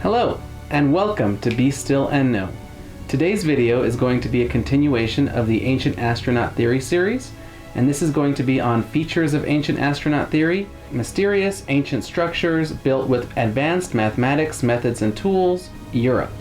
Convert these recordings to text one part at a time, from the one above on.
Hello, and welcome to Be Still and Know. Today's video is going to be a continuation of the Ancient Astronaut Theory series, and this is going to be on features of ancient astronaut theory, mysterious ancient structures built with advanced mathematics, methods, and tools, Europe.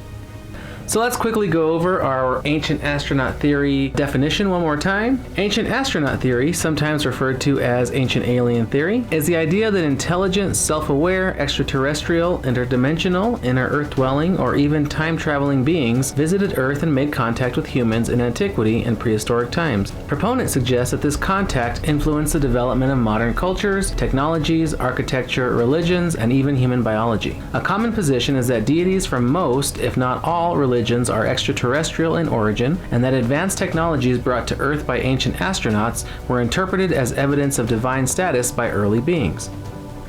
So let's quickly go over our ancient astronaut theory definition one more time. Ancient astronaut theory, sometimes referred to as ancient alien theory, is the idea that intelligent, self-aware, extraterrestrial, interdimensional, inner Earth-dwelling, or even time-traveling beings visited Earth and made contact with humans in antiquity and prehistoric times. Proponents suggest that this contact influenced the development of modern cultures, technologies, architecture, religions, and even human biology. A common position is that deities from most, if not all, religions are extraterrestrial in origin, and that advanced technologies brought to Earth by ancient astronauts were interpreted as evidence of divine status by early beings.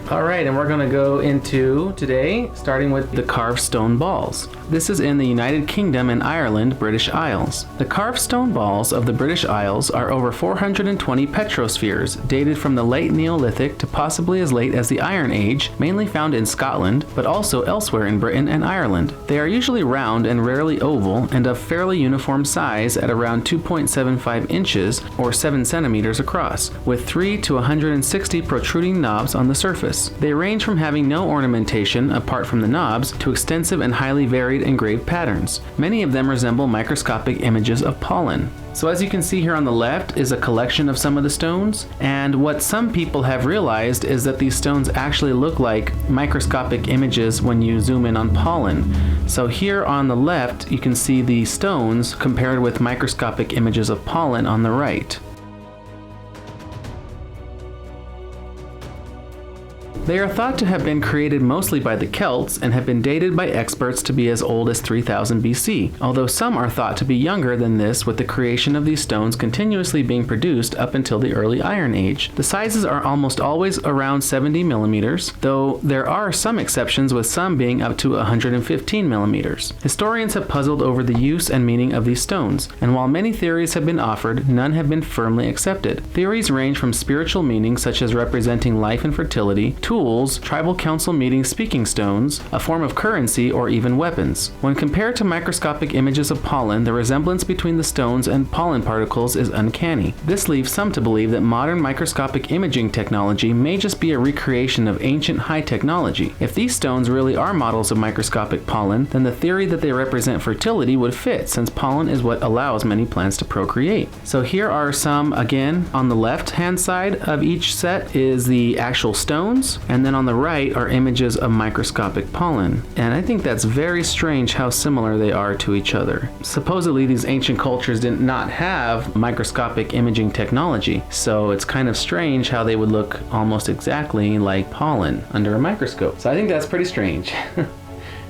Alright, and we're going to go into today, starting with the carved stone balls. This is in the United Kingdom and Ireland, British Isles. The carved stone balls of the British Isles are over 420 petrospheres, dated from the late Neolithic to possibly as late as the Iron Age, mainly found in Scotland, but also elsewhere in Britain and Ireland. They are usually round and rarely oval, and of fairly uniform size at around 2.75 inches or 7 centimeters across, with 3 to 160 protruding knobs on the surface. They range from having no ornamentation apart from the knobs to extensive and highly varied engraved patterns. Many of them resemble microscopic images of pollen. So as you can see here on the left is a collection of some of the stones, and what some people have realized is that these stones actually look like microscopic images when you zoom in on pollen. So here on the left you can see the stones compared with microscopic images of pollen on the right. They are thought to have been created mostly by the Celts and have been dated by experts to be as old as 3000 BC, although some are thought to be younger than this, with the creation of these stones continuously being produced up until the early Iron Age. The sizes are almost always around 70 millimeters, though there are some exceptions, with some being up to 115 millimeters. Historians have puzzled over the use and meaning of these stones, and while many theories have been offered, none have been firmly accepted. Theories range from spiritual meanings such as representing life and fertility, tools, tribal council meeting speaking stones, a form of currency, or even weapons. When compared to microscopic images of pollen, the resemblance between the stones and pollen particles is uncanny. This leaves some to believe that modern microscopic imaging technology may just be a recreation of ancient high technology. If these stones really are models of microscopic pollen, then the theory that they represent fertility would fit, since pollen is what allows many plants to procreate. So here are some, again, on the left hand side of each set is the actual stones, and then on the right are images of microscopic pollen. And I think that's very strange how similar they are to each other. Supposedly these ancient cultures did not have microscopic imaging technology, so it's kind of strange how they would look almost exactly like pollen under a microscope. So I think that's pretty strange.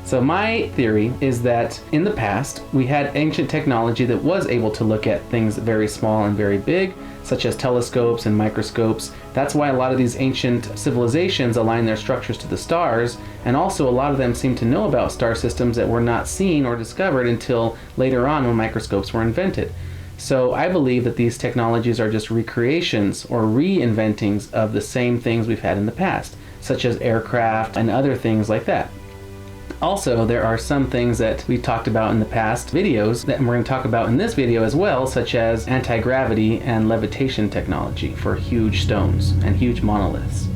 So my theory is that in the past we had ancient technology that was able to look at things very small and very big, such as telescopes and microscopes. That's why a lot of these ancient civilizations align their structures to the stars, and also a lot of them seem to know about star systems that were not seen or discovered until later on when microscopes were invented. So I believe that these technologies are just recreations or reinventings of the same things we've had in the past, such as aircraft and other things like that. Also, there are some things that we've talked about in the past videos that we're going to talk about in this video as well, such as antigravity and levitation technology for huge stones and huge monoliths.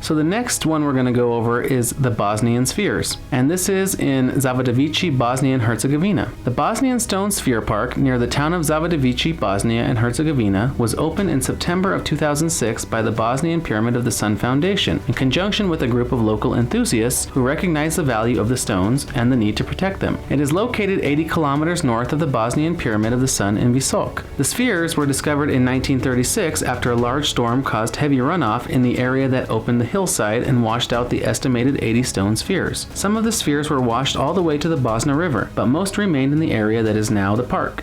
So the next one we're going to go over is the Bosnian Spheres, and this is in Zavodovići, Bosnia and Herzegovina. The Bosnian Stone Sphere Park near the town of Zavodovići, Bosnia and Herzegovina, was opened in September of 2006 by the Bosnian Pyramid of the Sun Foundation, in conjunction with a group of local enthusiasts who recognize the value of the stones and the need to protect them. It is located 80 kilometers north of the Bosnian Pyramid of the Sun in Visok. The spheres were discovered in 1936 after a large storm caused heavy runoff in the area that opened the hillside and washed out the estimated 80 stone spheres. Some of the spheres were washed all the way to the Bosna River, but most remained in the area that is now the park.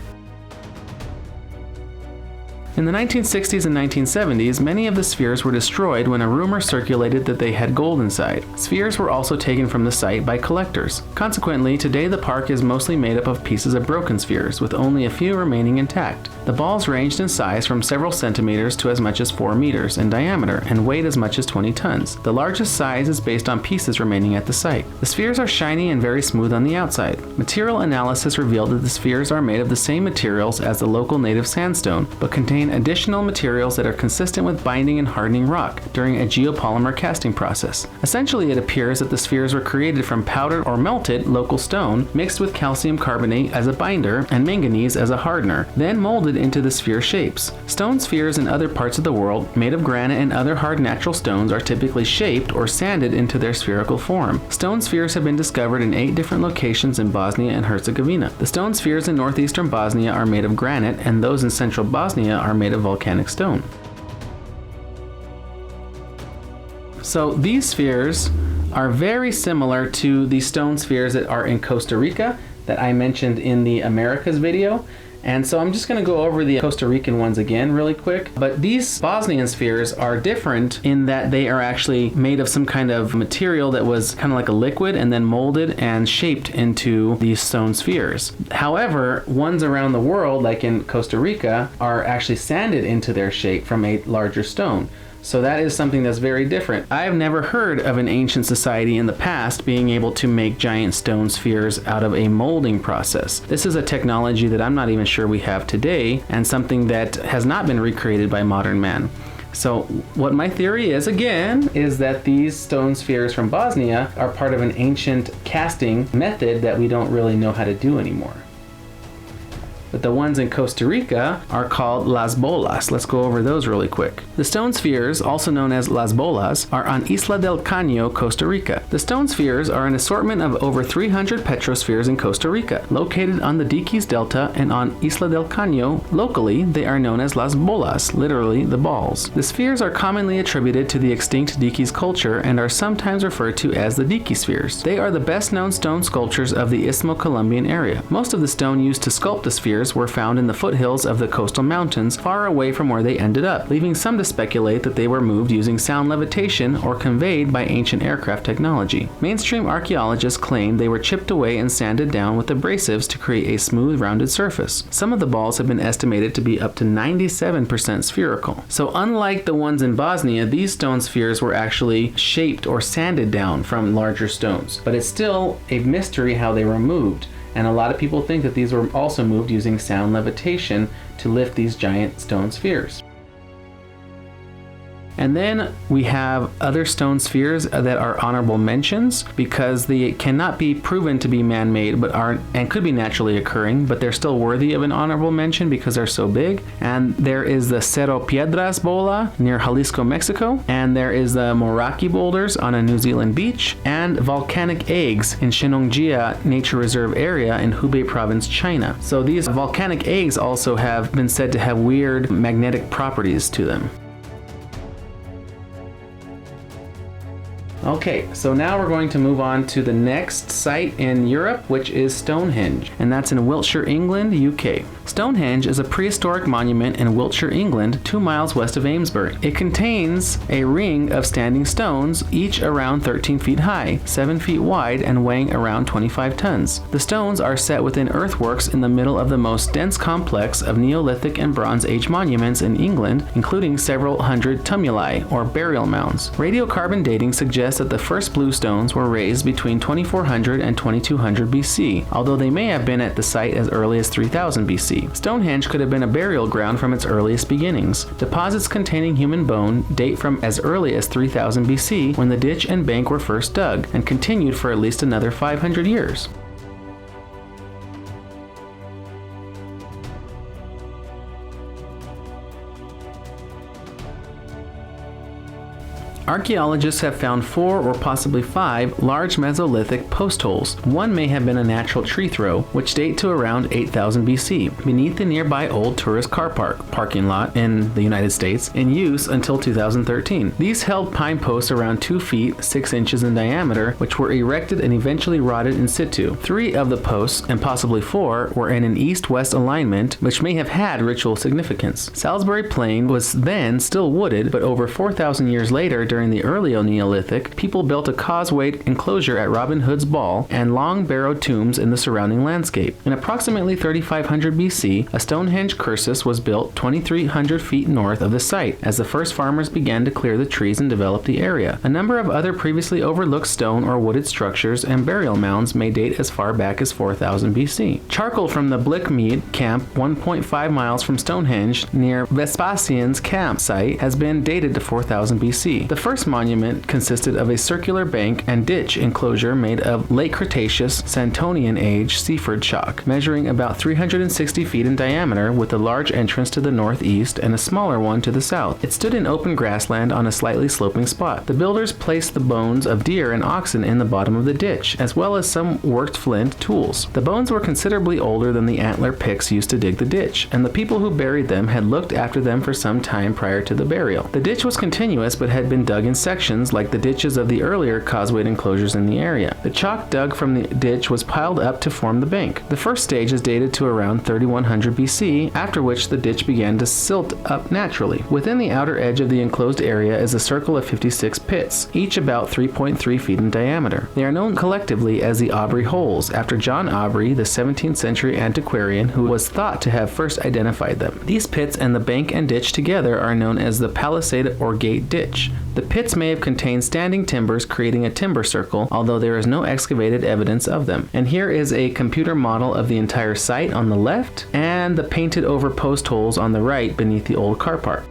In the 1960s and 1970s, many of the spheres were destroyed when a rumor circulated that they had gold inside. Spheres were also taken from the site by collectors. Consequently, today the park is mostly made up of pieces of broken spheres, with only a few remaining intact. The balls ranged in size from several centimeters to as much as 4 meters in diameter and weighed as much as 20 tons. The largest size is based on pieces remaining at the site. The spheres are shiny and very smooth on the outside. Material analysis revealed that the spheres are made of the same materials as the local native sandstone, but contain additional materials that are consistent with binding and hardening rock during a geopolymer casting process. Essentially, it appears that the spheres were created from powdered or melted local stone mixed with calcium carbonate as a binder and manganese as a hardener, then molded into the sphere shapes. Stone spheres in other parts of the world, made of granite and other hard natural stones, are typically shaped or sanded into their spherical form. Stone spheres have been discovered in 8 different locations in Bosnia and Herzegovina. The stone spheres in northeastern Bosnia are made of granite, and those in central Bosnia are made of volcanic stone. So these spheres are very similar to the stone spheres that are in Costa Rica that I mentioned in the Americas video. And so I'm just going to go over the Costa Rican ones again really quick. But these Bosnian spheres are different in that they are actually made of some kind of material that was kind of like a liquid and then molded and shaped into these stone spheres. However, ones around the world, like in Costa Rica, are actually sanded into their shape from a larger stone. So that is something that's very different. I've never heard of an ancient society in the past being able to make giant stone spheres out of a molding process. This is a technology that I'm not even sure we have today, and something that has not been recreated by modern man. So what my theory is, again, is that these stone spheres from Bosnia are part of an ancient casting method that we don't really know how to do anymore. But the ones in Costa Rica are called las bolas. Let's go over those really quick. The stone spheres, also known as las bolas, are on Isla del Caño, Costa Rica. The stone spheres are an assortment of over 300 petrospheres in Costa Rica, located on the Diquis Delta and on Isla del Caño. Locally, they are known as las bolas, literally the balls. The spheres are commonly attributed to the extinct Diquis culture and are sometimes referred to as the Diquis spheres. They are the best known stone sculptures of the Istmo-Colombian area. Most of the stone used to sculpt the spheres were found in the foothills of the coastal mountains far away from where they ended up, leaving some to speculate that they were moved using sound levitation or conveyed by ancient aircraft technology. Mainstream archaeologists claim they were chipped away and sanded down with abrasives to create a smooth, rounded surface. Some of the balls have been estimated to be up to 97% spherical. So unlike the ones in Bosnia, these stone spheres were actually shaped or sanded down from larger stones. But it's still a mystery how they were moved. And a lot of people think that these were also moved using sound levitation to lift these giant stone spheres. And then we have other stone spheres that are honorable mentions because they cannot be proven to be man-made but are and could be naturally occurring, but they're still worthy of an honorable mention because they're so big. And there is the Cerro Piedras bola near Jalisco, Mexico, and there is the Moraki boulders on a New Zealand beach, and volcanic eggs in Shenongjia Nature Reserve area in Hubei province, China. So these volcanic eggs also have been said to have weird magnetic properties to them. Okay, so now we're going to move on to the next site in Europe, which is Stonehenge, and that's in Wiltshire, England, UK. Stonehenge is a prehistoric monument in Wiltshire, England, 2 miles west of Amesbury. It contains a ring of standing stones, each around 13 feet high, 7 feet wide, and weighing around 25 tons. The stones are set within earthworks in the middle of the most dense complex of Neolithic and Bronze Age monuments in England, including several hundred tumuli, or burial mounds. Radiocarbon dating suggests that the first blue stones were raised between 2400 and 2200 BC, although they may have been at the site as early as 3000 BC. Stonehenge could have been a burial ground from its earliest beginnings. Deposits containing human bone date from as early as 3000 BC, when the ditch and bank were first dug, and continued for at least another 500 years. Archaeologists have found 4 or possibly 5 large Mesolithic postholes. One may have been a natural tree throw, which date to around 8000 BC, beneath the nearby old tourist car parking lot in the United States, in use until 2013. These held pine posts around 2 feet 6 inches in diameter, which were erected and eventually rotted in situ. 3 of the posts, and possibly 4, were in an east-west alignment, which may have had ritual significance. Salisbury Plain was then still wooded, but over 4,000 years later, during the early Neolithic, people built a causewayed enclosure at Robin Hood's Ball and long barrowed tombs in the surrounding landscape. In approximately 3500 BC, a Stonehenge cursus was built 2,300 feet north of the site, as the first farmers began to clear the trees and develop the area. A number of other previously overlooked stone or wooded structures and burial mounds may date as far back as 4000 BC. Charcoal from the Blickmead camp 1.5 miles from Stonehenge near Vespasian's campsite has been dated to 4000 BC. The first monument consisted of a circular bank and ditch enclosure made of late Cretaceous Santonian age Seaford chalk, measuring about 360 feet in diameter, with a large entrance to the northeast and a smaller one to the south. It stood in open grassland on a slightly sloping spot. The builders placed the bones of deer and oxen in the bottom of the ditch, as well as some worked flint tools. The bones were considerably older than the antler picks used to dig the ditch, and the people who buried them had looked after them for some time prior to the burial. The ditch was continuous but had been dug in sections like the ditches of the earlier causewayed enclosures in the area. The chalk dug from the ditch was piled up to form the bank. The first stage is dated to around 3100 BC, after which the ditch began to silt up naturally. Within the outer edge of the enclosed area is a circle of 56 pits, each about 3.3 feet in diameter. They are known collectively as the Aubrey Holes, after John Aubrey, the 17th century antiquarian who was thought to have first identified them. These pits and the bank and ditch together are known as the palisade or gate ditch. The pits may have contained standing timbers, creating a timber circle, although there is no excavated evidence of them. And here is a computer model of the entire site on the left, and the painted over post holes on the right beneath the old car park.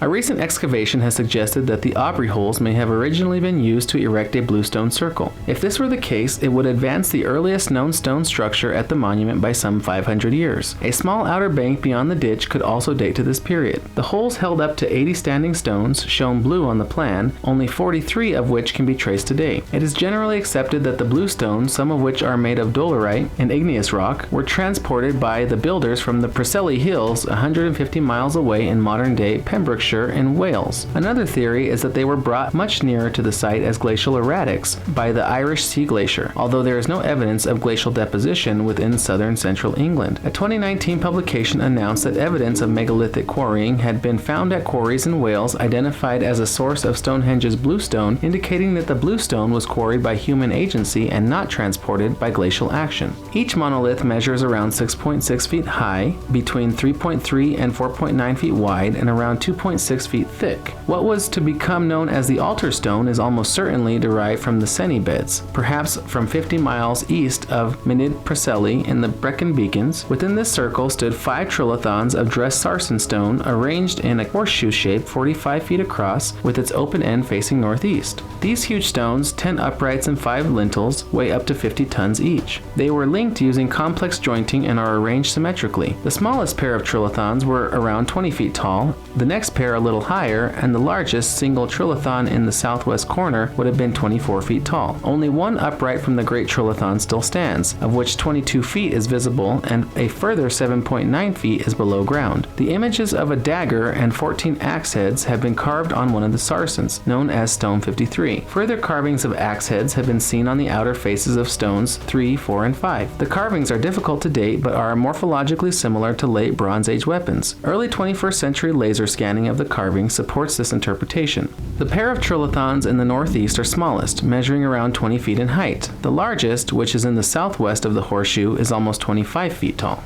A recent excavation has suggested that the Aubrey holes may have originally been used to erect a bluestone circle. If this were the case, it would advance the earliest known stone structure at the monument by some 500 years. A small outer bank beyond the ditch could also date to this period. The holes held up to 80 standing stones, shown blue on the plan, only 43 of which can be traced today. It is generally accepted that the bluestones, some of which are made of dolerite, an igneous rock, were transported by the builders from the Preseli Hills 150 miles away in modern-day Pembrokeshire in Wales. Another theory is that they were brought much nearer to the site as glacial erratics by the Irish Sea Glacier, although there is no evidence of glacial deposition within southern central England. A 2019 publication announced that evidence of megalithic quarrying had been found at quarries in Wales identified as a source of Stonehenge's bluestone, indicating that the bluestone was quarried by human agency and not transported by glacial action. Each monolith measures around 6.6 feet high, between 3.3 and 4.9 feet wide, and around 2.6 feet thick. What was to become known as the altar stone is almost certainly derived from the Seni beds, perhaps from 50 miles east of Mynyd Preseli in the Brecon Beacons. Within this circle stood 5 trilithons of dressed sarsen stone arranged in a horseshoe shape 45 feet across, with its open end facing northeast. These huge stones, 10 uprights and 5 lintels, weigh up to 50 tons each. They were linked using complex jointing and are arranged symmetrically. The smallest pair of trilithons were around 20 feet tall, the next pair a little higher, and the largest single trilithon in the southwest corner would have been 24 feet tall. Only one upright from the Great Trilithon still stands, of which 22 feet is visible and a further 7.9 feet is below ground. The images of a dagger and 14 axe heads have been carved on one of the sarsens, known as Stone 53. Further carvings of axe heads have been seen on the outer faces of stones 3, 4, and 5. The carvings are difficult to date but are morphologically similar to late Bronze Age weapons. Early 21st century laser scanning of the carving supports this interpretation. The pair of trilithons in the northeast are smallest, measuring around 20 feet in height. The largest, which is in the southwest of the horseshoe, is almost 25 feet tall.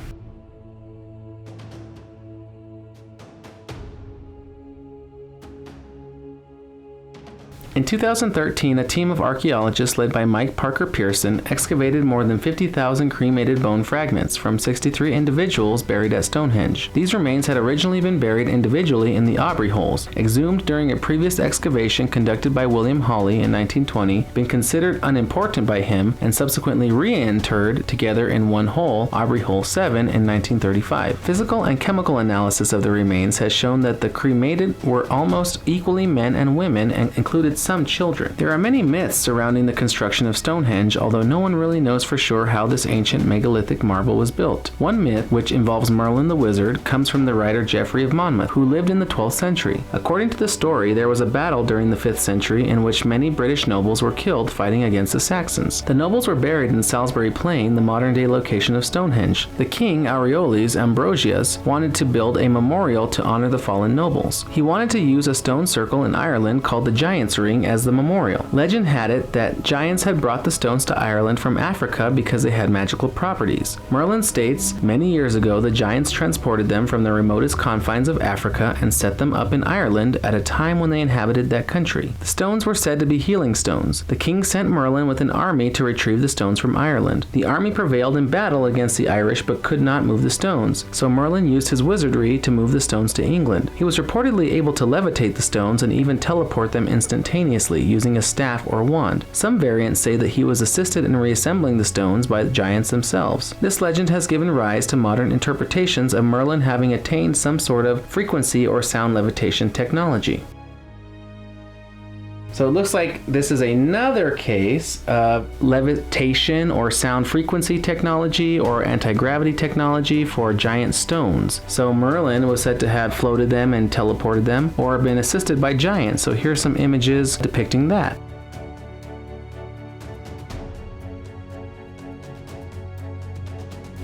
In 2013, a team of archaeologists led by Mike Parker Pearson excavated more than 50,000 cremated bone fragments from 63 individuals buried at Stonehenge. These remains had originally been buried individually in the Aubrey holes, exhumed during a previous excavation conducted by William Hawley in 1920, been considered unimportant by him, and subsequently reinterred together in one hole, Aubrey Hole 7, in 1935. Physical and chemical analysis of the remains has shown that the cremated were almost equally men and women and included some children. There are many myths surrounding the construction of Stonehenge, although no one really knows for sure how this ancient megalithic marvel was built. One myth, which involves Merlin the Wizard, comes from the writer Geoffrey of Monmouth, who lived in the 12th century. According to the story, there was a battle during the 5th century in which many British nobles were killed fighting against the Saxons. The nobles were buried in Salisbury Plain, the modern-day location of Stonehenge. The king, Aureoles Ambrosius, wanted to build a memorial to honor the fallen nobles. He wanted to use a stone circle in Ireland called the Giant's Ring as the memorial. Legend had it that giants had brought the stones to Ireland from Africa because they had magical properties. Merlin states, many years ago the giants transported them from the remotest confines of Africa and set them up in Ireland at a time when they inhabited that country. The stones were said to be healing stones. The king sent Merlin with an army to retrieve the stones from Ireland. The army prevailed in battle against the Irish but could not move the stones, so Merlin used his wizardry to move the stones to England. He was reportedly able to levitate the stones and even teleport them instantaneously using a staff or wand. Some variants say that he was assisted in reassembling the stones by the giants themselves. This legend has given rise to modern interpretations of Merlin having attained some sort of frequency or sound levitation technology. So it looks like this is another case of levitation or sound frequency technology or antigravity technology for giant stones. So Merlin was said to have floated them and teleported them or been assisted by giants. So here's some images depicting that.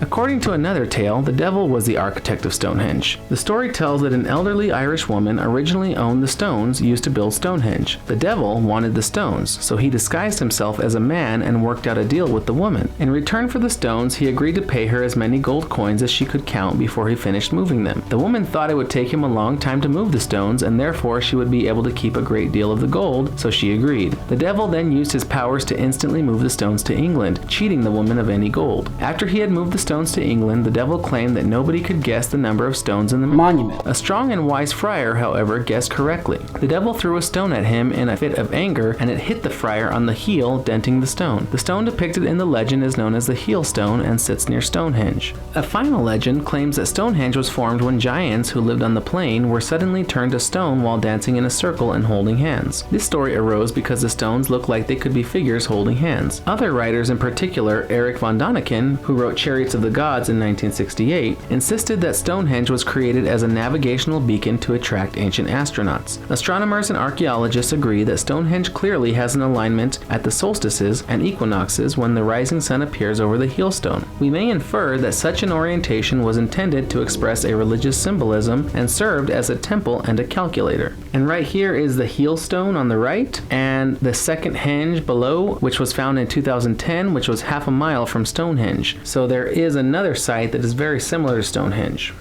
According to another tale, the devil was the architect of Stonehenge. The story tells that an elderly Irish woman originally owned the stones used to build Stonehenge. The devil wanted the stones, so he disguised himself as a man and worked out a deal with the woman. In return for the stones, he agreed to pay her as many gold coins as she could count before he finished moving them. The woman thought it would take him a long time to move the stones, and therefore she would be able to keep a great deal of the gold, so she agreed. The devil then used his powers to instantly move the stones to England, cheating the woman of any gold. After he had moved the stones to England, the devil claimed that nobody could guess the number of stones in the monument. A strong and wise friar, however, guessed correctly. The devil threw a stone at him in a fit of anger, and it hit the friar on the heel, denting the stone. The stone depicted in the legend is known as the heel stone and sits near Stonehenge. A final legend claims that Stonehenge was formed when giants who lived on the plain were suddenly turned to stone while dancing in a circle and holding hands. This story arose because the stones looked like they could be figures holding hands. Other writers, in particular Eric von Daniken, who wrote Chariots of the Gods in 1968, insisted that Stonehenge was created as a navigational beacon to attract ancient astronauts. Astronomers and archaeologists agree that Stonehenge clearly has an alignment at the solstices and equinoxes when the rising sun appears over the heel stone. We may infer that such an orientation was intended to express a religious symbolism and served as a temple and a calculator. And right here is the heel stone on the right, and the second henge below, which was found in 2010, which was half a mile from Stonehenge. So there is another site that is very similar to Stonehenge.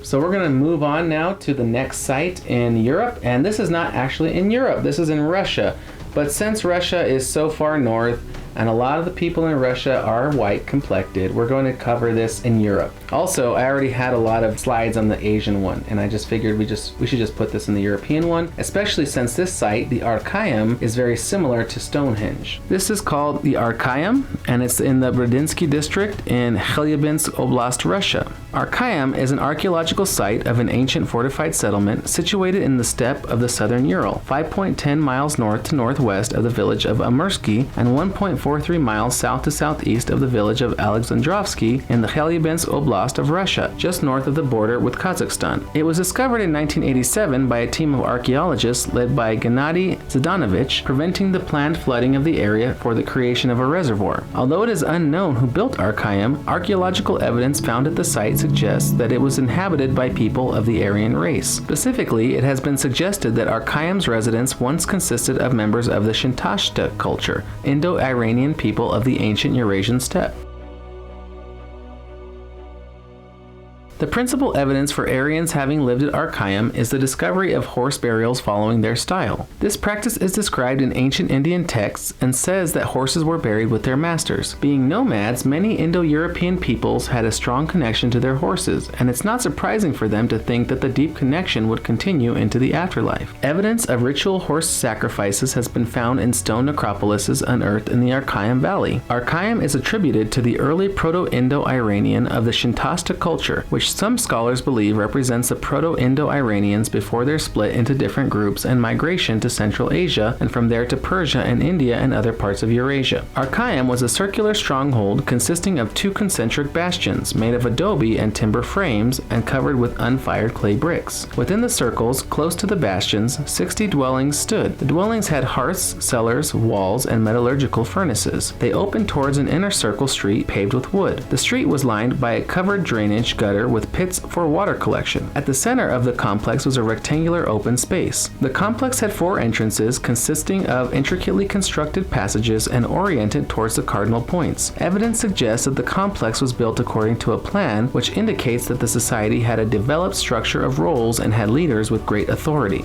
So we're going to move on now to the next site in Europe, and this is not actually in Europe, this is in Russia. But since Russia is so far north, and a lot of the people in Russia are white complected, we're going to cover this in Europe. Also, I already had a lot of slides on the Asian one, and I just figured we should just put this in the European one, especially since this site, the Arkayam, is very similar to Stonehenge. This is called the Arkayam, and it's in the Brodinsky district in Chelyabinsk Oblast, Russia. Arkayam is an archaeological site of an ancient fortified settlement situated in the steppe of the southern Ural, 5.10 miles north to northwest of the village of Amursky and 1.43 miles south to southeast of the village of Alexandrovsky in the Chelyabinsk Oblast of Russia, just north of the border with Kazakhstan. It was discovered in 1987 by a team of archaeologists led by Gennady Zdanovich, preventing the planned flooding of the area for the creation of a reservoir. Although it is unknown who built Arkayam, archaeological evidence found at the site suggests that it was inhabited by people of the Aryan race. Specifically, it has been suggested that Arkayam's residents once consisted of members of the Shintashta culture, Indo-Iranian people of the ancient Eurasian steppe. The principal evidence for Aryans having lived at Arkayam is the discovery of horse burials following their style. This practice is described in ancient Indian texts and says that horses were buried with their masters. Being nomads, many Indo-European peoples had a strong connection to their horses, and it's not surprising for them to think that the deep connection would continue into the afterlife. Evidence of ritual horse sacrifices has been found in stone necropolises unearthed in the Arkayam Valley. Arkayam is attributed to the early Proto-Indo-Iranian of the Shintasta culture, which some scholars believe represents the Proto-Indo-Iranians before their split into different groups and migration to Central Asia, and from there to Persia and India and other parts of Eurasia. Arkayam was a circular stronghold consisting of 2 concentric bastions made of adobe and timber frames and covered with unfired clay bricks. Within the circles, close to the bastions, 60 dwellings stood. The dwellings had hearths, cellars, walls, and metallurgical furnaces. They opened towards an inner circle street paved with wood. The street was lined by a covered drainage gutter with pits for water collection. At the center of the complex was a rectangular open space. The complex had 4 entrances consisting of intricately constructed passages and oriented towards the cardinal points. Evidence suggests that the complex was built according to a plan which indicates that the society had a developed structure of roles and had leaders with great authority.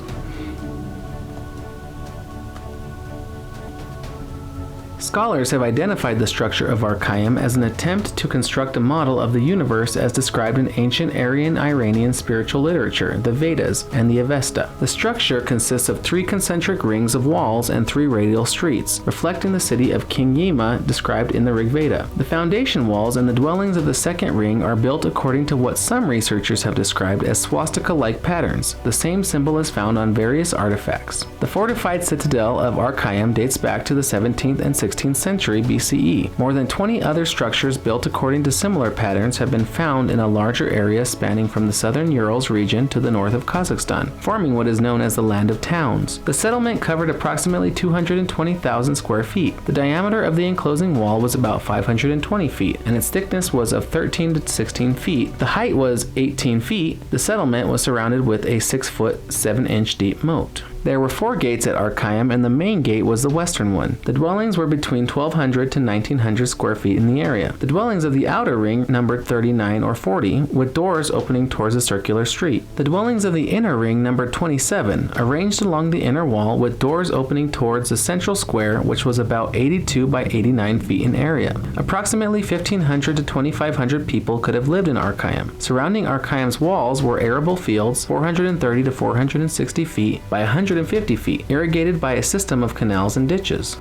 Scholars have identified the structure of Arkayam as an attempt to construct a model of the universe as described in ancient Aryan-Iranian spiritual literature, the Vedas, and the Avesta. The structure consists of 3 concentric rings of walls and 3 radial streets, reflecting the city of King Yima described in the Rig Veda. The foundation walls and the dwellings of the second ring are built according to what some researchers have described as swastika-like patterns, the same symbol as found on various artifacts. The fortified citadel of Arkayam dates back to the 17th and 16th century BCE. More than 20 other structures built according to similar patterns have been found in a larger area spanning from the southern Urals region to the north of Kazakhstan, forming what is known as the Land of Towns. The settlement covered approximately 220,000 square feet. The diameter of the enclosing wall was about 520 feet, and its thickness was of 13 to 16 feet. The height was 18 feet. The settlement was surrounded with a 6-foot, 7-inch deep moat. There were 4 gates at Arkayam, and the main gate was the western one. The dwellings were between 1,200 to 1,900 square feet in the area. The dwellings of the outer ring numbered 39 or 40, with doors opening towards a circular street. The dwellings of the inner ring numbered 27, arranged along the inner wall with doors opening towards the central square, which was about 82 by 89 feet in area. Approximately 1,500 to 2,500 people could have lived in Arkayam. Surrounding Arkayam's walls were arable fields 430 to 460 feet by 150 feet, irrigated by a system of canals and ditches.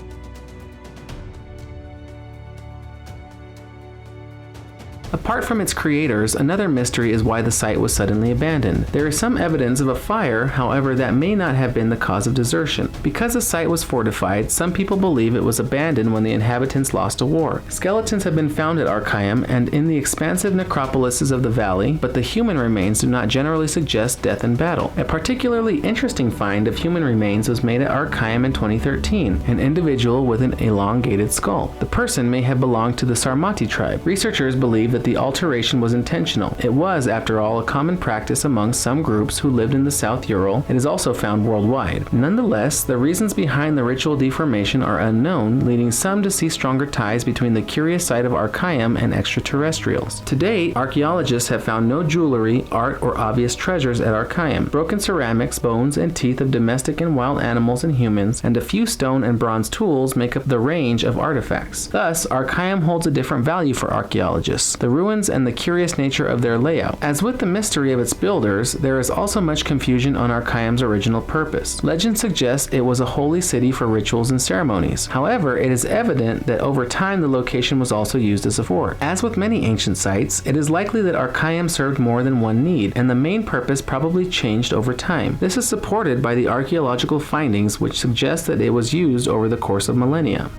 Apart from its creators, another mystery is why the site was suddenly abandoned. There is some evidence of a fire, however, that may not have been the cause of desertion. Because the site was fortified, some people believe it was abandoned when the inhabitants lost a war. Skeletons have been found at Arkayam and in the expansive necropolises of the valley, but the human remains do not generally suggest death in battle. A particularly interesting find of human remains was made at Arkayam in 2013, an individual with an elongated skull. The person may have belonged to the Sarmati tribe. Researchers believe that the alteration was intentional. It was, after all, a common practice among some groups who lived in the South Ural. It is also found worldwide. Nonetheless, the reasons behind the ritual deformation are unknown, leading some to see stronger ties between the curious site of Arkayam and extraterrestrials. To date, archaeologists have found no jewelry, art, or obvious treasures at Arkayam. Broken ceramics, bones, and teeth of domestic and wild animals and humans, and a few stone and bronze tools make up the range of artifacts. Thus, Arkayam holds a different value for archaeologists. The ruins and the curious nature of their layout. As with the mystery of its builders, there is also much confusion on Arkayam's original purpose. Legend suggests it was a holy city for rituals and ceremonies. However, it is evident that over time the location was also used as a fort. As with many ancient sites, it is likely that Arkayam served more than one need, and the main purpose probably changed over time. This is supported by the archaeological findings, which suggest that it was used over the course of millennia.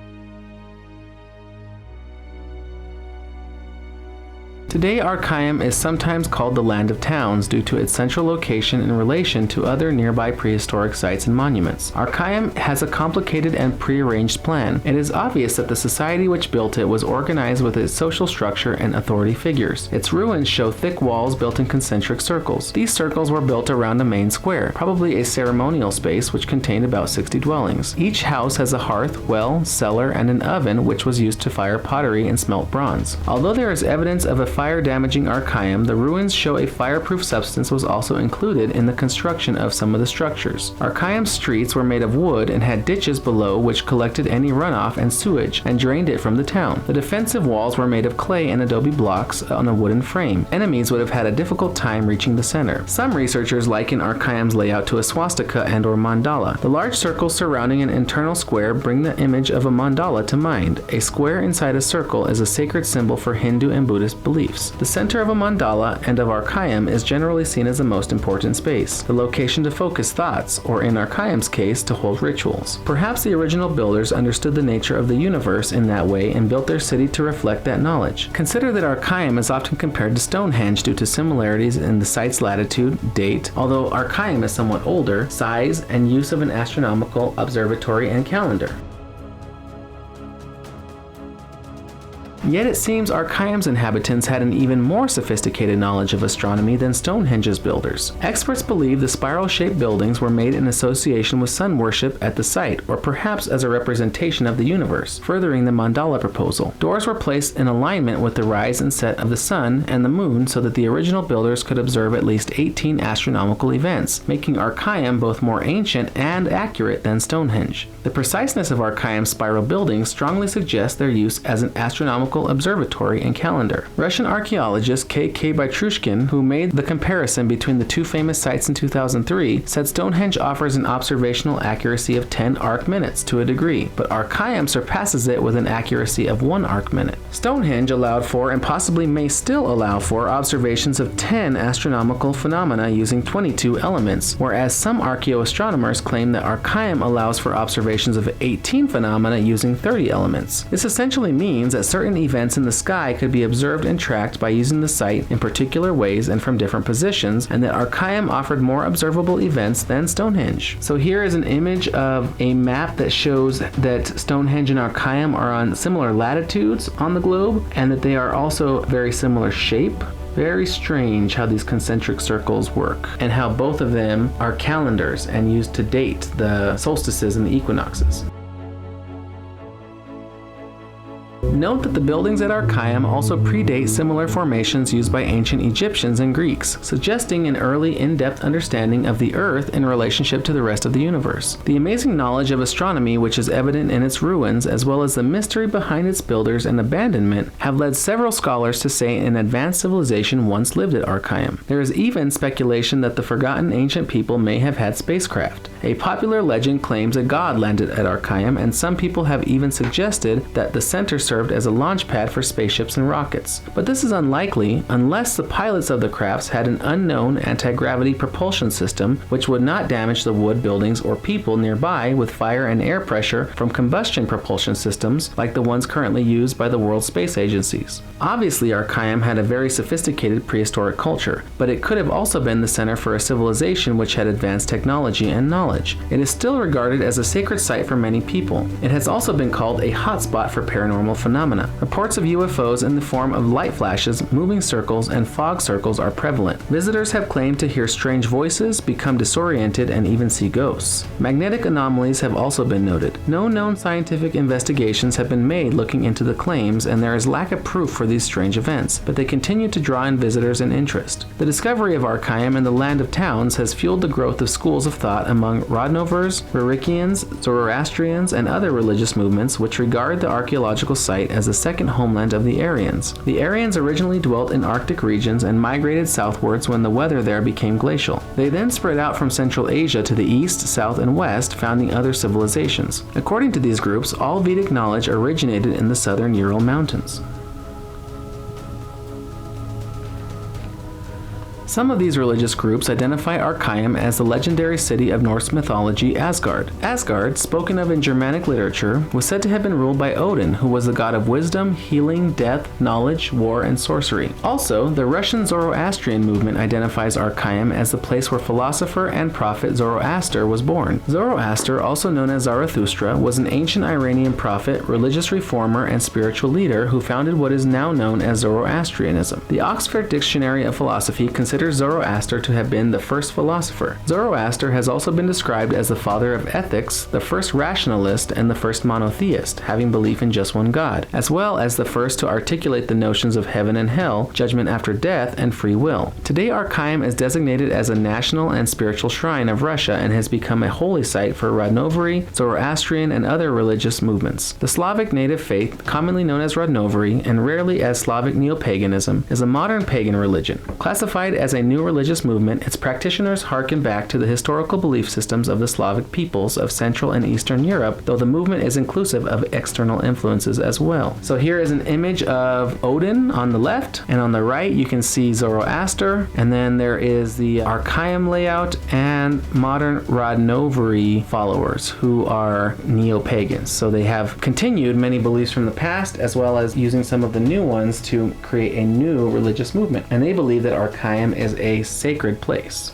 Today, Arkayam is sometimes called the Land of Towns due to its central location in relation to other nearby prehistoric sites and monuments. Arkayam has a complicated and prearranged plan. It is obvious that the society which built it was organized with its social structure and authority figures. Its ruins show thick walls built in concentric circles. These circles were built around a main square, probably a ceremonial space which contained about 60 dwellings. Each house has a hearth, well, cellar, and an oven which was used to fire pottery and smelt bronze. Although there is evidence of a fire-damaging Arkayam, the ruins show a fireproof substance was also included in the construction of some of the structures. Arkayam's streets were made of wood and had ditches below which collected any runoff and sewage and drained it from the town. The defensive walls were made of clay and adobe blocks on a wooden frame. Enemies would have had a difficult time reaching the center. Some researchers liken Arkayam's layout to a swastika and or mandala. The large circles surrounding an internal square bring the image of a mandala to mind. A square inside a circle is a sacred symbol for Hindu and Buddhist beliefs. The center of a mandala and of Arkayam is generally seen as the most important space, the location to focus thoughts, or in Arkayam's case, to hold rituals. Perhaps the original builders understood the nature of the universe in that way and built their city to reflect that knowledge. Consider that Arkayam is often compared to Stonehenge due to similarities in the site's latitude, date, although Arkayam is somewhat older, size, and use of an astronomical observatory and calendar. Yet it seems Arkayam's inhabitants had an even more sophisticated knowledge of astronomy than Stonehenge's builders. Experts believe the spiral-shaped buildings were made in association with sun worship at the site, or perhaps as a representation of the universe, furthering the mandala proposal. Doors were placed in alignment with the rise and set of the sun and the moon so that the original builders could observe at least 18 astronomical events, making Arkayam both more ancient and accurate than Stonehenge. The preciseness of Arkayam's spiral buildings strongly suggests their use as an astronomical observatory and calendar. Russian archaeologist K.K. Bytrushkin, who made the comparison between the two famous sites in 2003, said Stonehenge offers an observational accuracy of 10 arc minutes to a degree, but Arkayam surpasses it with an accuracy of 1 arc minute. Stonehenge allowed for, and possibly may still allow for, observations of 10 astronomical phenomena using 22 elements, whereas some archaeoastronomers claim that Arkayam allows for observations of 18 phenomena using 30 elements. This essentially means that certain events in the sky could be observed and tracked by using the site in particular ways and from different positions, and that Arkayam offered more observable events than Stonehenge. So here is an image of a map that shows that Stonehenge and Arkayam are on similar latitudes on the globe, and that they are also very similar shape. Very strange how these concentric circles work, and how both of them are calendars and used to date the solstices and the equinoxes. Note that the buildings at Arkayam also predate similar formations used by ancient Egyptians and Greeks, suggesting an early in-depth understanding of the Earth in relationship to the rest of the universe. The amazing knowledge of astronomy which is evident in its ruins, as well as the mystery behind its builders and abandonment, have led several scholars to say an advanced civilization once lived at Arkayam. There is even speculation that the forgotten ancient people may have had spacecraft. A popular legend claims a god landed at Arkayam, and some people have even suggested that the center served as a launch pad for spaceships and rockets. But this is unlikely unless the pilots of the crafts had an unknown antigravity propulsion system which would not damage the wood buildings or people nearby with fire and air pressure from combustion propulsion systems like the ones currently used by the world space agencies. Obviously, Arkayam had a very sophisticated prehistoric culture, but it could have also been the center for a civilization which had advanced technology and knowledge. It is still regarded as a sacred site for many people. It has also been called a hotspot for paranormal phenomena. Reports of UFOs in the form of light flashes, moving circles, and fog circles are prevalent. Visitors have claimed to hear strange voices, become disoriented, and even see ghosts. Magnetic anomalies have also been noted. No known scientific investigations have been made looking into the claims, and there is lack of proof for these strange events, but they continue to draw in visitors and interest. The discovery of Arkayam and the land of towns has fueled the growth of schools of thought among Rodnovers, Rurikians, Zoroastrians, and other religious movements which regard the archaeological site as the second homeland of the Aryans. The Aryans originally dwelt in Arctic regions and migrated southwards when the weather there became glacial. They then spread out from Central Asia to the east, south, and west, founding other civilizations. According to these groups, all Vedic knowledge originated in the southern Ural Mountains. Some of these religious groups identify Arkayam as the legendary city of Norse mythology Asgard. Asgard, spoken of in Germanic literature, was said to have been ruled by Odin, who was the god of wisdom, healing, death, knowledge, war, and sorcery. Also, the Russian Zoroastrian movement identifies Arkayam as the place where philosopher and prophet Zoroaster was born. Zoroaster, also known as Zarathustra, was an ancient Iranian prophet, religious reformer, and spiritual leader who founded what is now known as Zoroastrianism. The Oxford Dictionary of Philosophy considers considers Zoroaster to have been the first philosopher. Zoroaster has also been described as the father of ethics, the first rationalist, and the first monotheist, having belief in just one God, as well as the first to articulate the notions of heaven and hell, judgment after death, and free will. Today, Arkayam is designated as a national and spiritual shrine of Russia and has become a holy site for Rodnovery, Zoroastrian, and other religious movements. The Slavic native faith, commonly known as Rodnovery and rarely as Slavic neo-paganism, is a modern pagan religion. Classified as a new religious movement, its practitioners harken back to the historical belief systems of the Slavic peoples of Central and Eastern Europe, though the movement is inclusive of external influences as well. So here is an image of Odin on the left, and on the right you can see Zoroaster, and then there is the Arkayam layout and modern Rodnovery followers who are neo-pagans. So they have continued many beliefs from the past as well as using some of the new ones to create a new religious movement, and they believe that Arkayam is a sacred place.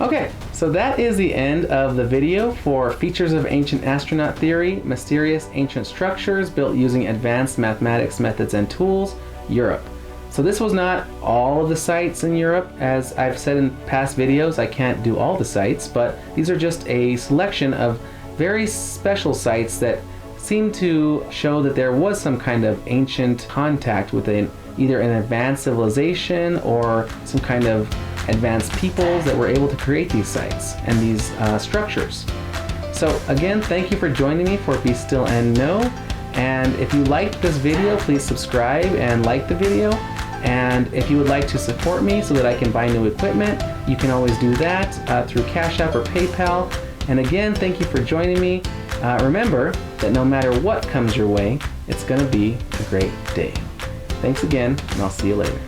Okay, so that is the end of the video for Features of Ancient Astronaut Theory, Mysterious Ancient Structures Built Using Advanced Mathematics Methods and Tools, Europe. So this was not all of the sites in Europe. As I've said in past videos, I can't do all the sites, but these are just a selection of very special sites that seem to show that there was some kind of ancient contact with either an advanced civilization or some kind of advanced peoples that were able to create these sites and these structures. So again, thank you for joining me for Be Still and Know. And if you liked this video, please subscribe and like the video. And if you would like to support me so that I can buy new equipment, you can always do that through Cash App or PayPal. And again, thank you for joining me. Remember that no matter what comes your way, it's going to be a great day. Thanks again, and I'll see you later.